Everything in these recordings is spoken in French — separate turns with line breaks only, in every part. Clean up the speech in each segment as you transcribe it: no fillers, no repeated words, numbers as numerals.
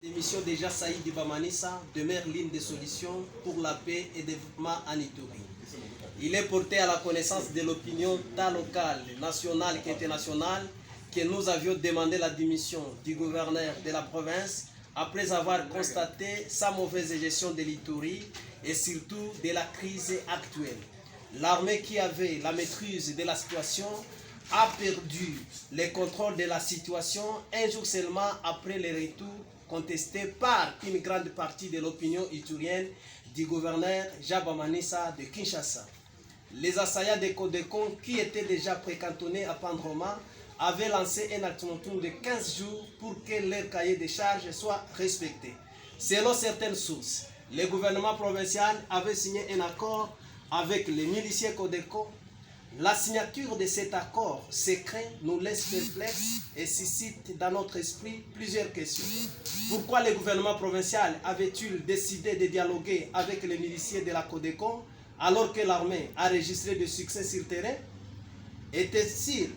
L'émission déjà Saïdi Bamanissa demeure l'une des solutions pour la paix et le développement en Ituri. Il est porté à la connaissance de l'opinion tant locale, nationale qu'internationale que nous avions demandé la démission du gouverneur de la province après avoir constaté sa mauvaise gestion de l'Ituri et surtout de la crise actuelle. L'armée qui avait la maîtrise de la situation a perdu le contrôle de la situation un jour seulement après le retour contesté par une grande partie de l'opinion iturienne du gouverneur Jabamanissa de Kinshasa. Les assaillants de Codecon, qui étaient déjà précantonnés à Pandroma, avaient lancé un ultimatum de 15 jours pour que leur cahier de charges soit respecté. Selon certaines sources, le gouvernement provincial avait signé un accord avec les miliciens Codeco. La signature de cet accord secret nous laisse perplexes et suscite dans notre esprit plusieurs questions. Pourquoi le gouvernement provincial avait-il décidé de dialoguer avec les miliciens de la Codeco alors que l'armée a enregistré des succès sur le terrain? Était-il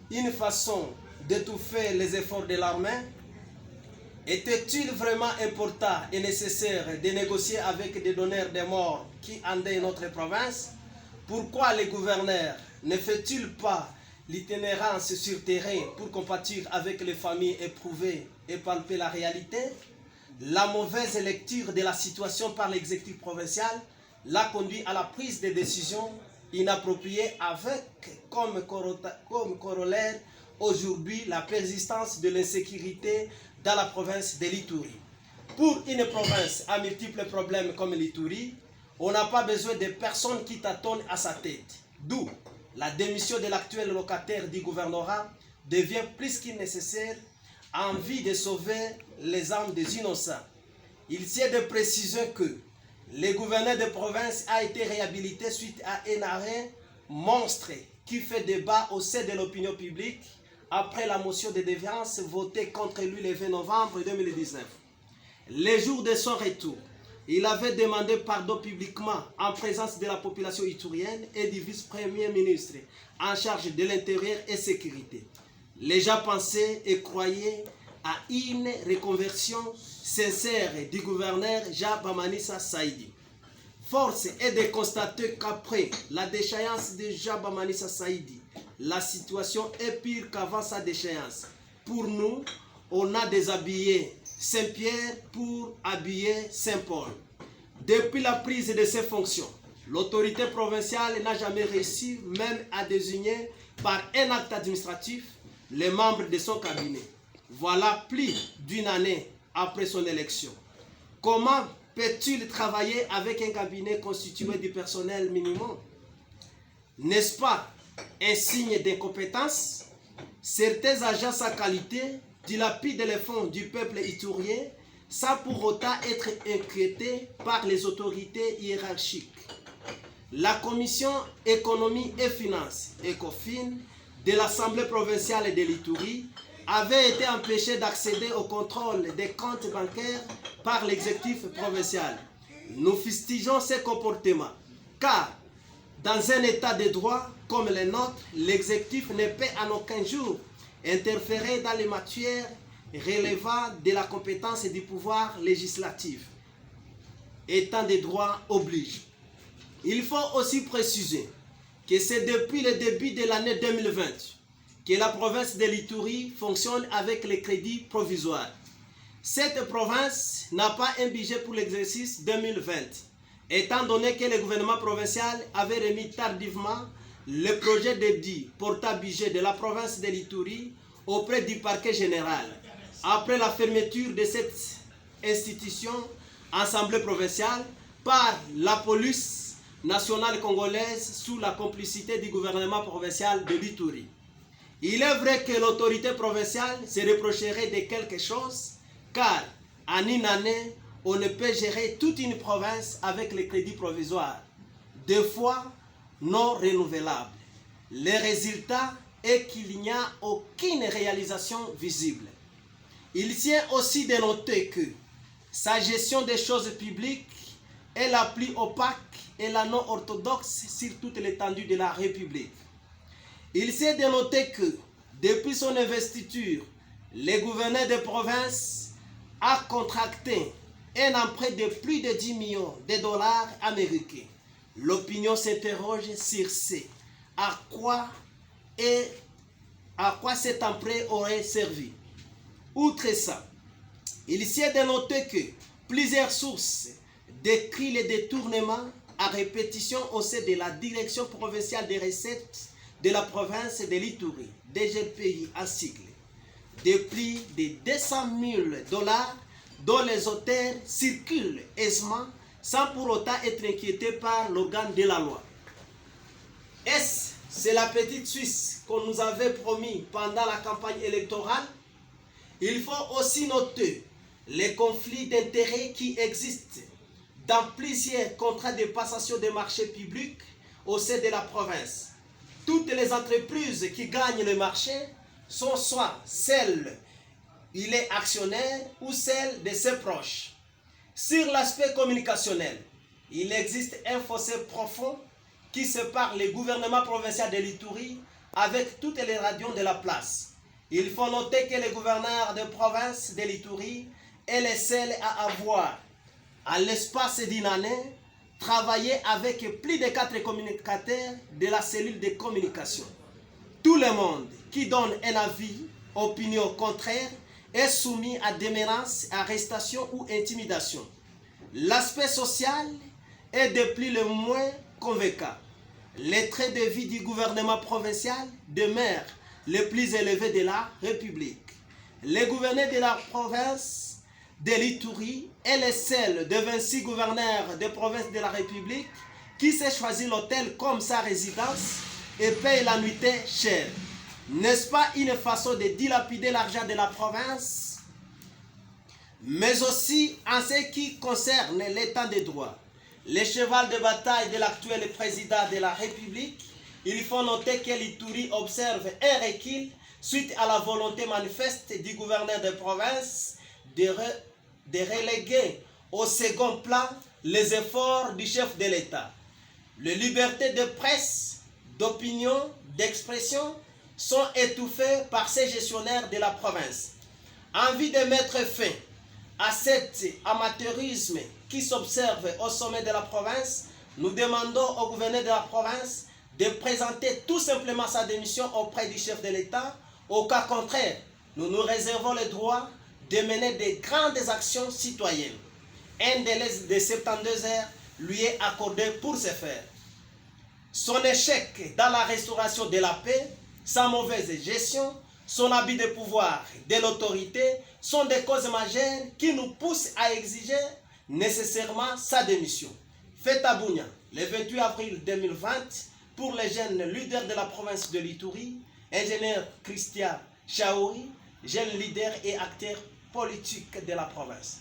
une façon d'étouffer les efforts de l'armée? Était-il vraiment important et nécessaire de négocier avec des donneurs de morts qui endaient notre province? Pourquoi le gouverneur ne fait-il pas l'itinérance sur terrain pour compatir avec les familles éprouvées et palper la réalité? La mauvaise lecture de la situation par l'exécutif provincial l'a conduit à la prise de décisions inappropriées avec comme corollaire aujourd'hui la persistance de l'insécurité dans la province de l'Ituri. Pour une province à multiples problèmes comme l'Ituri, on n'a pas besoin de personnes qui tâtonnent à sa tête. D'où la démission de l'actuel locataire du gouvernorat devient plus qu'il nécessaire en vue de sauver les âmes des innocents. Il s'est de préciser que le gouverneur de province a été réhabilité suite à un arrêt monstre qui fait débat au sein de l'opinion publique après la motion de défiance votée contre lui le 20 novembre 2019. Le jour de son retour, il avait demandé pardon publiquement en présence de la population iturienne et du vice-premier ministre en charge de l'intérieur et sécurité. Les gens pensaient et croyaient à une reconversion sincère du gouverneur Jabamanissa Saïdi. Force est de constater qu'après la déchéance de Jabamanissa Saïdi, la situation est pire qu'avant sa déchéance. Pour nous, on a déshabillé Saint-Pierre pour habiller Saint-Paul. Depuis la prise de ses fonctions, l'autorité provinciale n'a jamais réussi même à désigner par un acte administratif les membres de son cabinet. Voilà plus d'une année après son élection. Comment peut-il travailler avec un cabinet constitué du personnel minimum? N'est-ce pas un signe d'incompétence? Certains agents sans qualité dilapident les fonds du peuple iturien sans pour autant être inquiétés par les autorités hiérarchiques. La commission économie et finances, ECOFIN, de l'Assemblée provinciale de l'Ituri avait été empêchée d'accéder au contrôle des comptes bancaires par l'exécutif provincial. Nous fustigeons ces comportements, car dans un état de droit comme le nôtre, l'exécutif ne peut en aucun jour interférer dans les matières relevant de la compétence du pouvoir législatif. Étant de droit oblige. Il faut aussi préciser que c'est depuis le début de l'année 2020 que la province de l'Ituri fonctionne avec les crédits provisoires. Cette province n'a pas un budget pour l'exercice 2020, étant donné que le gouvernement provincial avait remis tardivement le projet de dit portant budget de la province de l'Ituri auprès du parquet général. Après la fermeture de cette institution, assemblée provinciale, par la police nationale congolaise sous la complicité du gouvernement provincial de l'Ituri. Il est vrai que l'autorité provinciale se reprocherait de quelque chose, car en une année, on ne peut gérer toute une province avec les crédits provisoires, deux fois non renouvelables. Le résultat est qu'il n'y a aucune réalisation visible. Il tient aussi de noter que sa gestion des choses publiques est la plus opaque et la non orthodoxe sur toute l'étendue de la République. Il s'est de noter que, depuis son investiture, le gouverneur de province a contracté un emprunt de plus de 10 millions de dollars américains. L'opinion s'interroge sur à quoi cet emprunt aurait servi. Outre ça, il s'y est dénoté que plusieurs sources décrivent les détournements à répétition au sein de la Direction provinciale des recettes de la province de l'Ituri, DGPI en sigle, de plus de 200 000 dollars dont les auteurs circulent aisément sans pour autant être inquiétés par l'organe de la loi. C'est la petite Suisse qu'on nous avait promis pendant la campagne électorale? Il faut aussi noter les conflits d'intérêts qui existent dans plusieurs contrats de passation des marchés publics au sein de la province. Toutes les entreprises qui gagnent le marché sont soit celles il est actionnaire ou celles de ses proches. Sur l'aspect communicationnel, il existe un fossé profond qui sépare le gouvernement provincial de l'Ituri avec toutes les radios de la place. Il faut noter que le gouverneur de province de l'Ituri est le seul à avoir, à l'espace d'une année, travaillé avec plus de 4 communicateurs de la cellule de communication. Tout le monde qui donne un avis, opinion contraire, est soumis à des menaces, arrestation ou intimidation. L'aspect social est de plus le moins convaincant. Les traits de vie du gouvernement provincial demeurent les plus élevés de la République. Le gouverneur de la province de l'Ituri est le seul de 26 gouverneurs de province de la République qui s'est choisi l'hôtel comme sa résidence et paye la nuitée chère. N'est-ce pas une façon de dilapider l'argent de la province? Mais aussi en ce qui concerne l'état de droit. Le cheval de bataille de l'actuel président de la République, il faut noter que l'Ituri observe un recul suite à la volonté manifeste du gouverneur de province de reléguer au second plan les efforts du chef de l'État. Les libertés de presse, d'opinion, d'expression sont étouffées par ces gestionnaires de la province. En vue de mettre fin à cet amateurisme qui s'observe au sommet de la province, nous demandons au gouverneur de la province de présenter tout simplement sa démission auprès du chef de l'État. Au cas contraire, nous nous réservons le droit de mener de grandes actions citoyennes. Un délai de 72 heures lui est accordé pour ce faire. Son échec dans la restauration de la paix, sa mauvaise gestion, son abus de pouvoir, de l'autorité sont des causes majeures qui nous poussent à exiger nécessairement sa démission. Fait à Bunia, le 28 avril 2020, pour les jeunes leaders de la province de l'Ituri, ingénieur Christian Chaouri, jeune leader et acteur politique de la province.